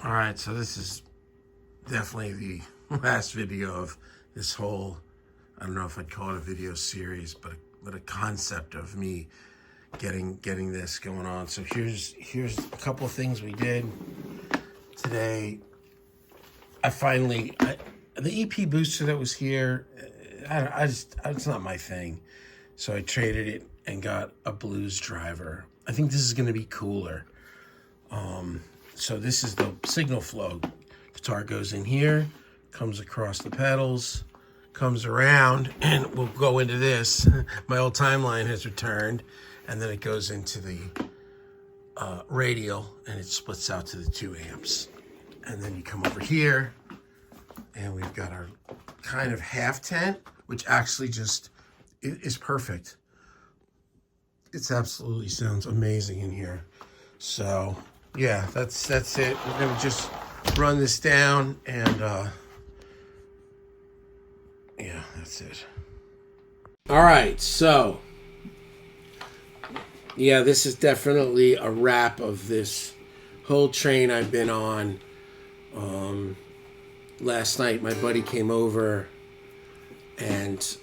All right, so this is definitely the last video of this whole, I don't know if I'd call it a video series, but a concept of me getting this going on. So here's a couple of things we did today. The EP booster that was here, it's not my thing. So I traded it and got a blues driver. I think this is going to be cooler. So this is the signal flow. Guitar goes in here, comes across the pedals, comes around, and we'll go into this. My old timeline has returned, and then it goes into the radial, and it splits out to the 2 amps. And then you come over here, and we've got our kind of half tent, which actually just is perfect. It's absolutely sounds amazing in here. So yeah, that's it. We're gonna just run this down, and yeah, that's it. All right, so yeah, this is definitely a wrap of this whole train I've been on. Last night my buddy came over, and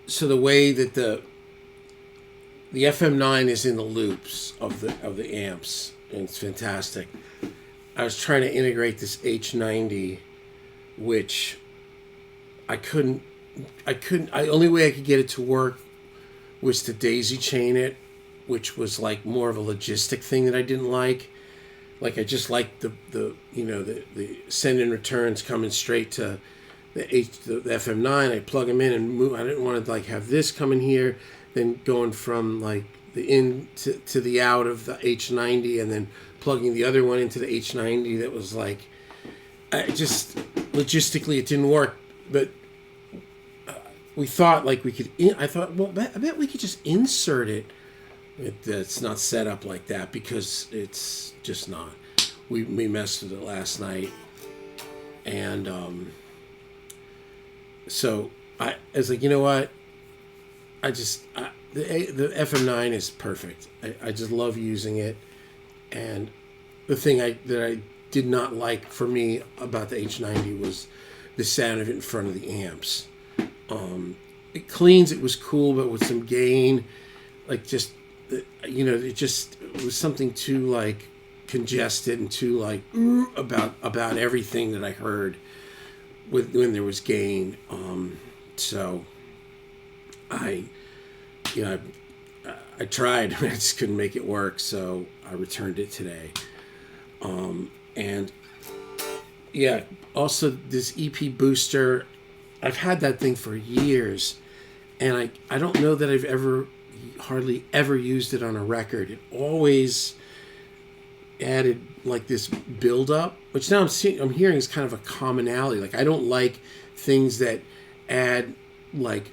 so the way that the FM9 is in the loops of the amps, and it's fantastic. I was trying to integrate this H90, which I couldn't. Only way I could get it to work was to daisy chain it, which was like more of a logistic thing that I didn't like. Like I just liked the send and returns coming straight to the FM9. I plug them in and move. I didn't want to like have this coming here, then going from like the in to the out of the H90, and then plugging the other one into the H90. That was like, just logistically it didn't work. But we thought like we could. I thought, well, I bet we could just insert it. It's not set up like that because it's just not. We messed with it last night, and so I was like, you know what? The FM9 is perfect. I just love using it, and the thing that I did not like for me about the H90 was the sound of it in front of the amps. It cleans. It was cool, but with some gain, like just. It was something too like congested and too like about everything that I heard when there was gain. So I tried, I just couldn't make it work. So I returned it today. And yeah, also this EP booster, I've had that thing for years, and I don't know that I've hardly ever used it on a record. It always added like this build up, which now I'm hearing is kind of a commonality. Like I don't like things that add like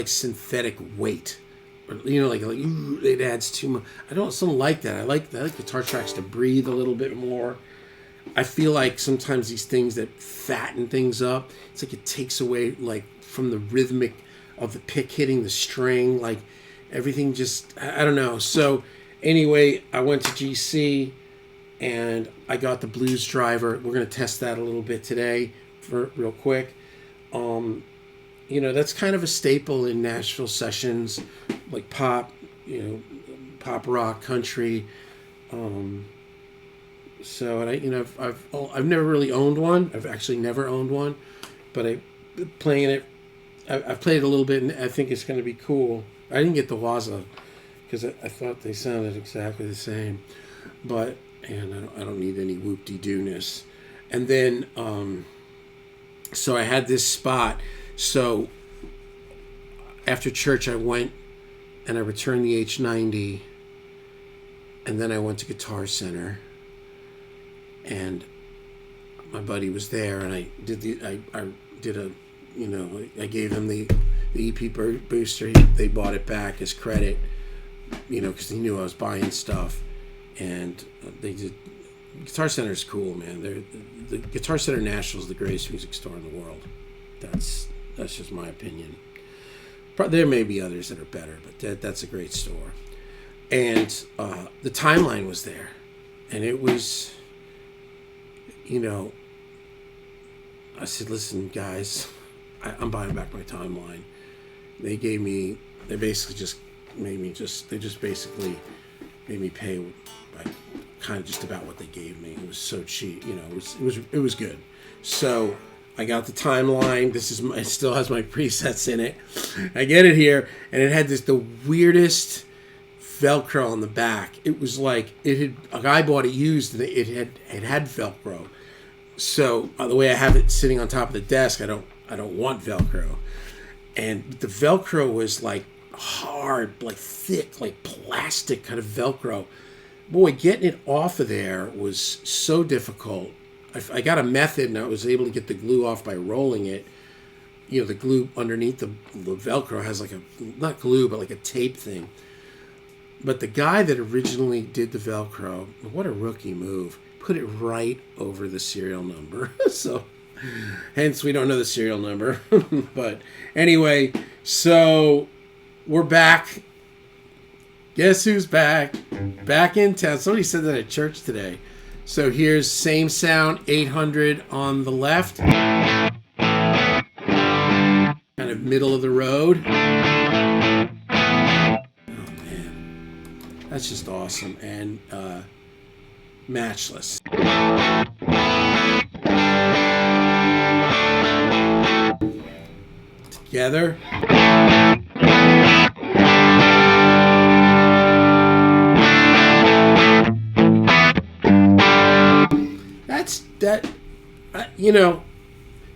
synthetic weight, or like it adds too much. I don't like that. I like guitar tracks to breathe a little bit more. I feel like sometimes these things that fatten things up, it's like it takes away like from the rhythmic of the pick hitting the string, like everything just, I don't know. So anyway, I went to GC and I got the blues driver. We're going to test that a little bit today for real quick. That's kind of a staple in Nashville sessions, like pop, pop rock, country. So, and I've never really owned one. I've actually never owned one, but I've played it a little bit, and I think it's going to be cool. I didn't get the Waza because I thought they sounded exactly the same, and I don't need any whoop-de-doo-ness. And then, so I had this spot. So after church, I went and I returned the H90, and then I went to Guitar Center, and my buddy was there, and I gave him the EP booster. They bought it back as credit, because he knew I was buying stuff, and they did. Guitar Center is cool, man. The Guitar Center Nashville is the greatest music store in the world. That's just my opinion. There may be others that are better, but that's a great store. And the timeline was there. And it was, I said, listen, guys, I'm buying back my timeline. They basically just made me pay like kind of just about what they gave me. It was so cheap, it was good. So I got the timeline. It still has my presets in it. I get it here, and it had the weirdest Velcro on the back. It was like a guy bought it used, and it had Velcro. So the way I have it sitting on top of the desk, I don't want Velcro. And the Velcro was like hard, like thick, like plastic kind of Velcro. Boy, getting it off of there was so difficult. I got a method, and I was able to get the glue off by rolling it. The glue underneath the Velcro has like not glue, but like a tape thing. But the guy that originally did the Velcro, what a rookie move, put it right over the serial number. So, hence we don't know the serial number. But anyway, so we're back. Guess who's back? Back in town. Somebody said that at church today. So here's same sound, 800 on the left. Kind of middle of the road. That's just awesome and matchless. Together.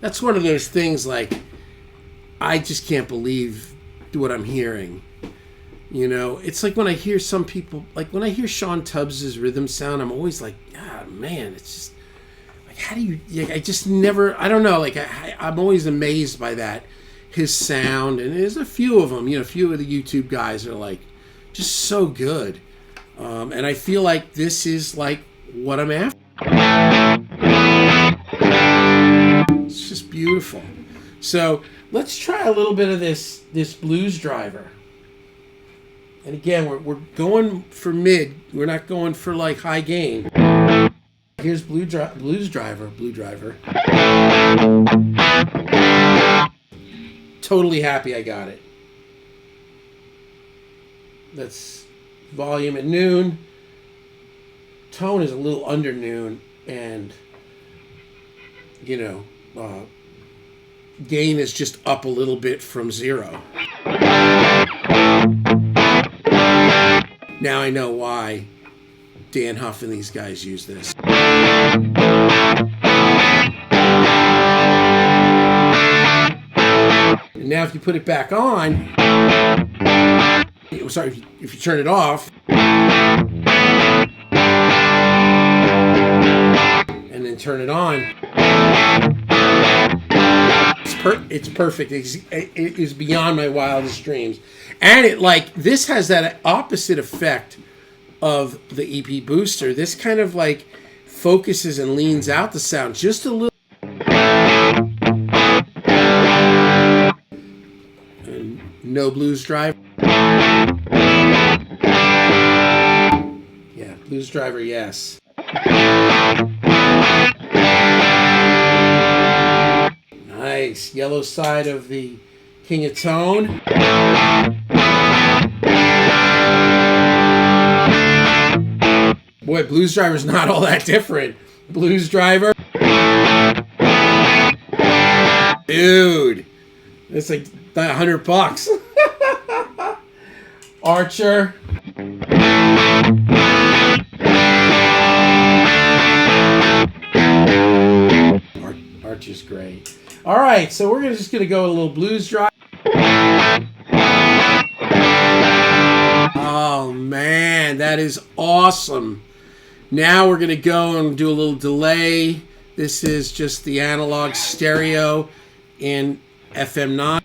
That's one of those things like I just can't believe what I'm hearing. It's like when I hear some people, like when I hear Sean Tubbs' rhythm sound, I'm always like, man, it's just like, how do you, I just never, I don't know, like I'm always amazed by that, his sound, and there's a few of them, a few of the YouTube guys are like, just so good. And I feel like this is like what I'm after. It's just beautiful. So let's try a little bit of this Blues Driver. And again, we're going for mid. We're not going for like high gain. Here's Blues Driver. Totally happy I got it. That's volume at noon. Tone is a little under noon, and gain is just up a little bit from 0. Now I know why Dan Huff and these guys use this. And now if you put it back on, sorry, if you turn it off, and then turn it on, it's perfect. It is beyond my wildest dreams. And this has that opposite effect of the EP Booster. This kind of like focuses and leans out the sound just a little. And no Blues Driver. Yeah, Blues Driver, yes. Nice. Yellow side of the King of Tone. Boy, Blues Driver's not all that different. Blues Driver. Dude. It's like $100. Archer. Archer's great. All right, so we're just going to go a little Blues Driver. Oh, man, that is awesome. Now we're going to go and do a little delay. This is just the analog stereo in FM9.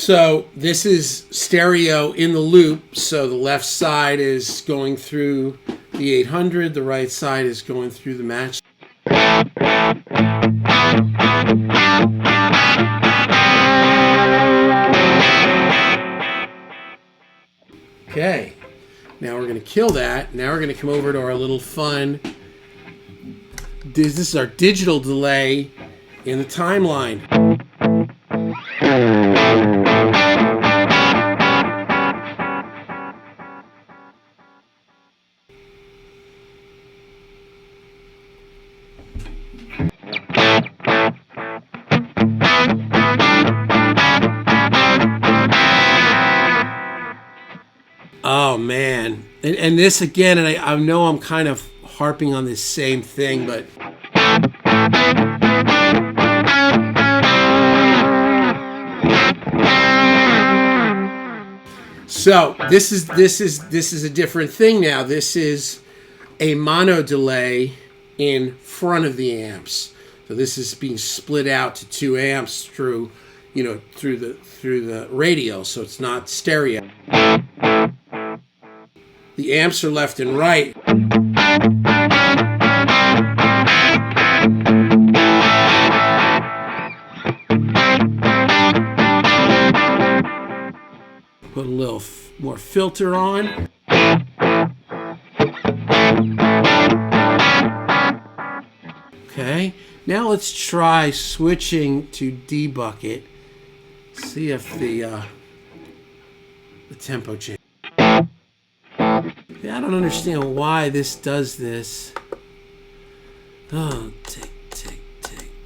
So this is stereo in the loop. So the left side is going through the 800. The right side is going through the match. Okay. Now we're going to kill that. Now we're going to come over to our little fun. This is our digital delay in the timeline. Oh man, and this again, and I know I'm kind of harping on this same thing, but so this is a different thing now. This is a mono delay in front of the amps. So this is being split out to 2 amps through the radio, so it's not stereo. The amps are left and right. Put a little more filter on. Okay, now let's try switching to D-Bucket. See if the tempo changes. Yeah, I don't understand why this does this. Oh, tick. There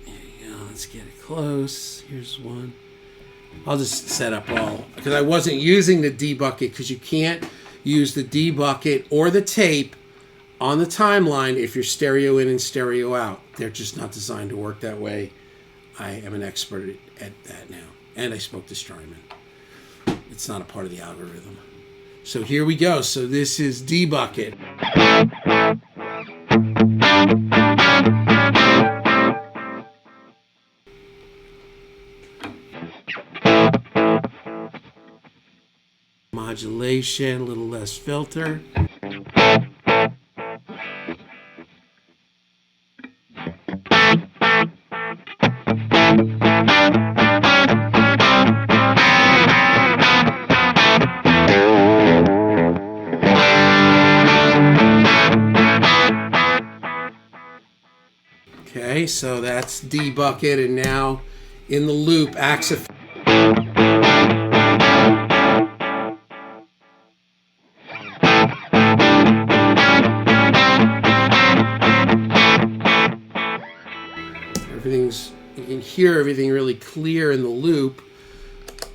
you go. Let's get it close. Here's one. I'll just set up all, because I wasn't using the D-Bucket, because you can't use the D-Bucket or the tape on the timeline if you're stereo in and stereo out. They're just not designed to work that way. I am an expert at that now. And I spoke to Strymon. It's not a part of the algorithm. So here we go. So this is D-Bucket. Modulation, a little less filter. Okay, so that's D-Bucket, and now in the loop, Axe. You can hear everything really clear in the loop,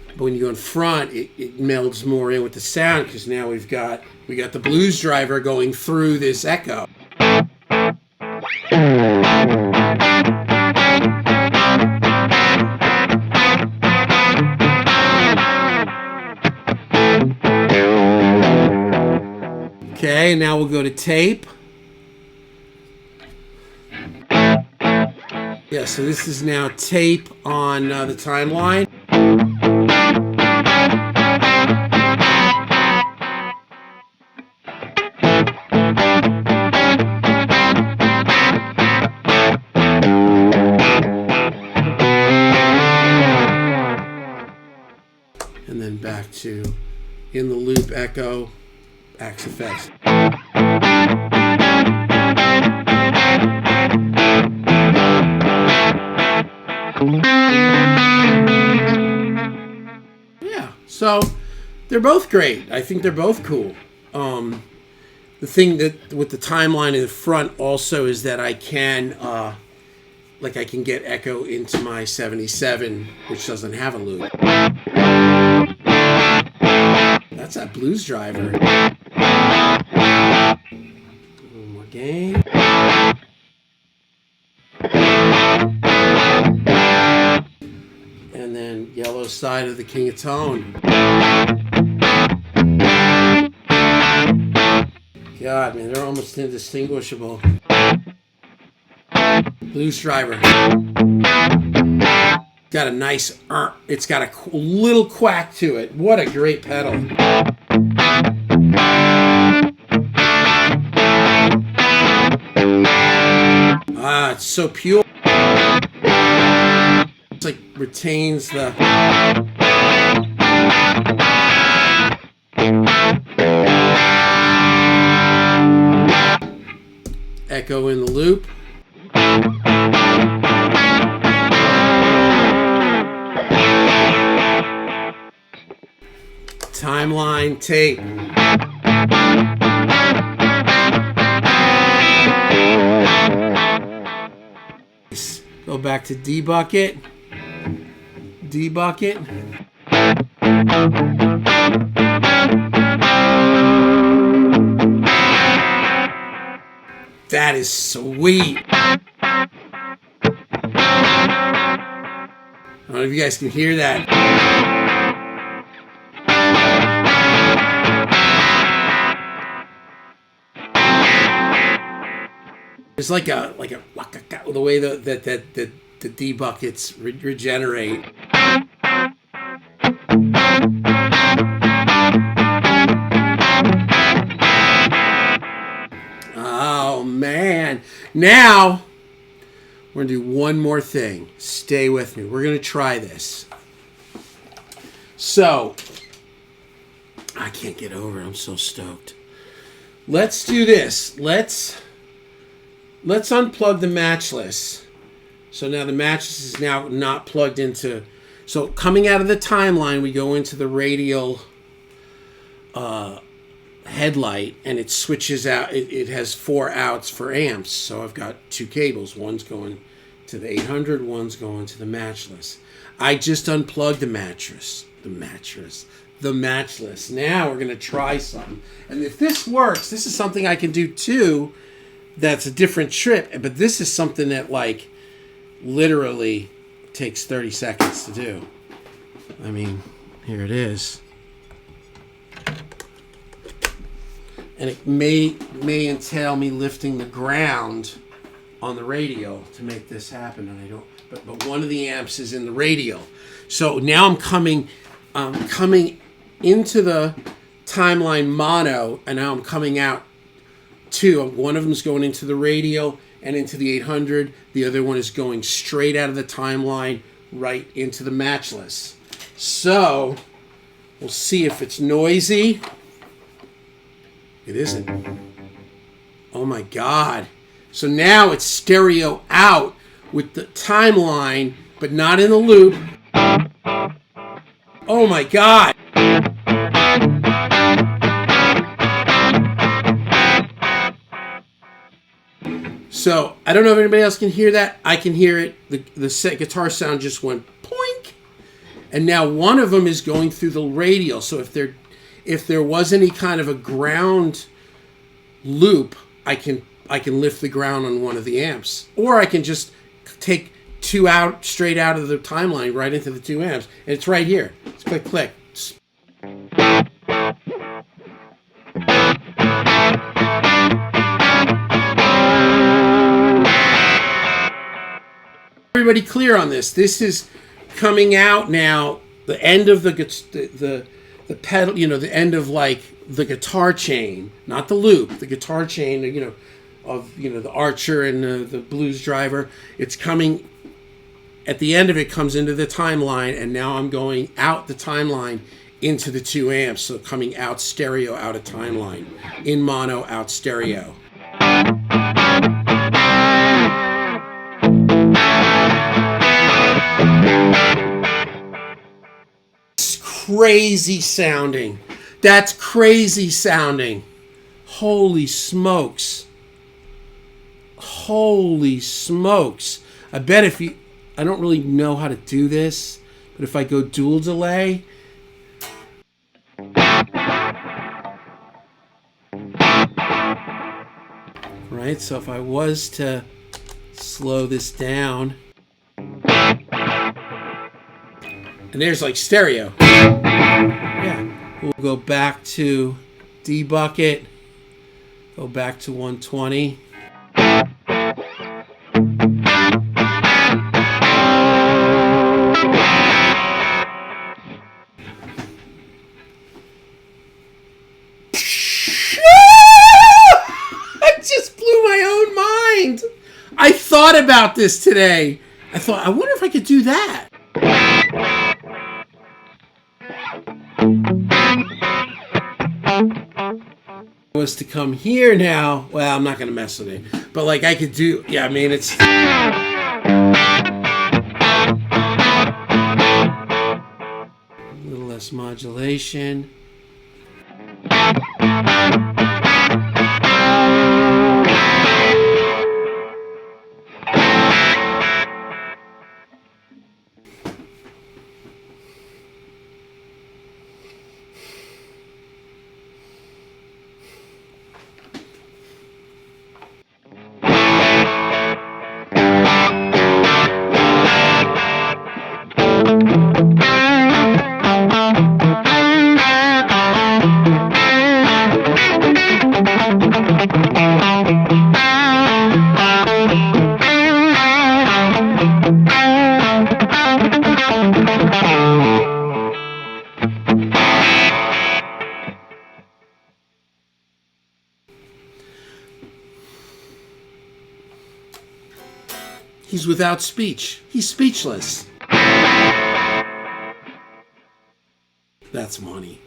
but when you go in front, it melds more in with the sound, because now we got the blues driver going through this echo. Okay, now we'll go to tape. Yeah, so this is now tape on the timeline. And then back to in the loop echo, Axe Effects. Yeah, so they're both great. I think they're both cool. The thing that with the timeline in the front also is that I can get echo into my 77, which doesn't have a loop. That's that blues driver. A little more gain. And then yellow side of the King of Tone. God, man, they're almost indistinguishable. Blues driver. Got a nice, it's got a little quack to it. What a great pedal. It's so pure. It's like retains the... echo in the loop. Timeline tape. Go back to D bucket. D bucket. That is sweet. I don't know if you guys can hear that. It's like a the way that the D buckets regenerate. Oh man! Now we're gonna do one more thing. Stay with me. We're gonna try this. So I can't get over it. I'm so stoked. Let's do this. Let's unplug the matchless. So now the matchless is now not plugged into. So coming out of the timeline, we go into the radial headlight, and it switches out. It has 4 outs for amps. So I've got 2 cables. One's going to the 800. One's going to the matchless. I just unplugged the mattress. The matchless. Now we're going to try something. And if this works, this is something I can do too. That's a different trip, but this is something that like literally takes 30 seconds to do. I mean, here it is. And it may entail me lifting the ground on the radial to make this happen, and I don't. But one of the amps is in the radial, so now I'm coming into the timeline mono, and now I'm coming out. 2. One of them is going into the radial and into the 800. The other one is going straight out of the timeline right into the matchless. So we'll see if it's noisy. It isn't. Oh my God. So now it's stereo out with the timeline, but not in the loop. Oh my God. So I don't know if anybody else can hear that. I can hear it. The guitar sound just went poink, and now one of them is going through the radial. So if there was any kind of a ground loop, I can lift the ground on one of the amps, or I can just take 2 out straight out of the timeline right into the 2 amps, and it's right here. It's click click. Everybody clear on this? This is coming out now. The end of the pedal, the end of like the guitar chain, not the loop. The guitar chain, of the Archer and the Blues Driver. It's coming. At the end of it comes into the timeline, and now I'm going out the timeline into the 2 amps. So coming out stereo, out of timeline, in mono, out stereo. Crazy sounding. That's crazy sounding. Holy smokes. Holy smokes. I bet I don't really know how to do this, but if I go dual delay. Right, so if I was to slow this down. And there's like stereo. Yeah. We'll go back to D bucket. Go back to 120. forgot about this today. I thought, I wonder if I could do that. Was to come here now. Well, I'm not gonna mess with it, but like I could do. Yeah, I mean it's. A little less modulation. He's without speech. He's speechless. That's money.